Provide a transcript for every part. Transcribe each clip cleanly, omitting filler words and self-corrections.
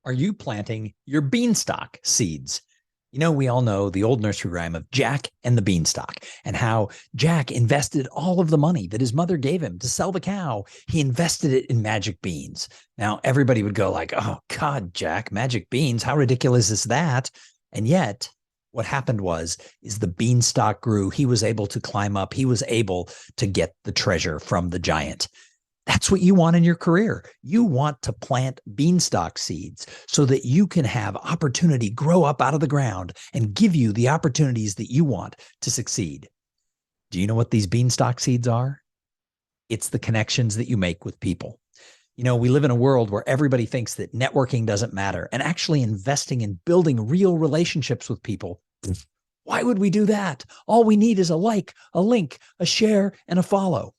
Are you planting your beanstalk seeds? You know, we all know the old nursery rhyme of Jack and the Beanstalk and how Jack invested all of the money that his mother gave him to sell the cow. He invested it in magic beans. Now, everybody would go like, oh, God, Jack, magic beans. How ridiculous is that? And yet, what happened is the beanstalk grew. He was able to climb up. He was able to get the treasure from the giant. That's what you want in your career. You want to plant beanstalk seeds so that you can have opportunity grow up out of the ground and give you the opportunities that you want to succeed. Do you know what these beanstalk seeds are? It's the connections that you make with people. You know, we live in a world where everybody thinks that networking doesn't matter, and actually investing in building real relationships with people. Why would we do that? All we need is a like, a link, a share, and a follow.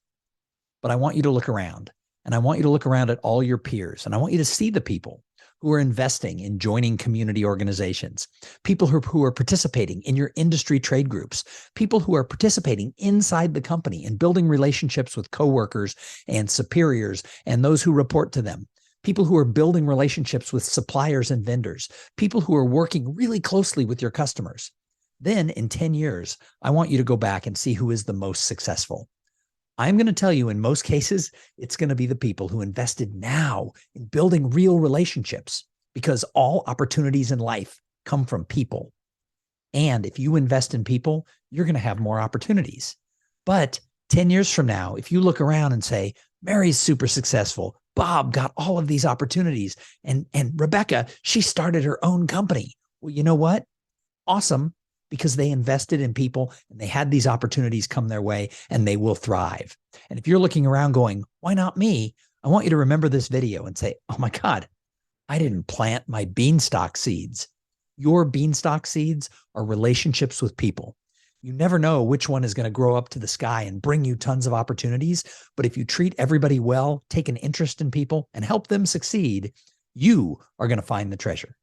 But I want you to look around, and I want you to look around at all your peers, and I want you to see the people who are investing in joining community organizations, people who are participating in your industry trade groups, people who are participating inside the company and building relationships with coworkers and superiors and those who report to them, people who are building relationships with suppliers and vendors, people who are working really closely with your customers. Then in 10 years, I want you to go back and see who is the most successful. I'm going to tell you, in most cases, it's going to be the people who invested now in building real relationships, because all opportunities in life come from people. And if you invest in people, you're going to have more opportunities. But 10 years from now, if you look around and say, Mary's super successful, Bob got all of these opportunities, and Rebecca, she started her own company. Well, you know what? Awesome. Because they invested in people and they had these opportunities come their way, and they will thrive. And if you're looking around going, why not me? I want you to remember this video and say, oh my God, I didn't plant my beanstalk seeds. Your beanstalk seeds are relationships with people. You never know which one is going to grow up to the sky and bring you tons of opportunities. But if you treat everybody well, take an interest in people, and help them succeed, you are going to find the treasure.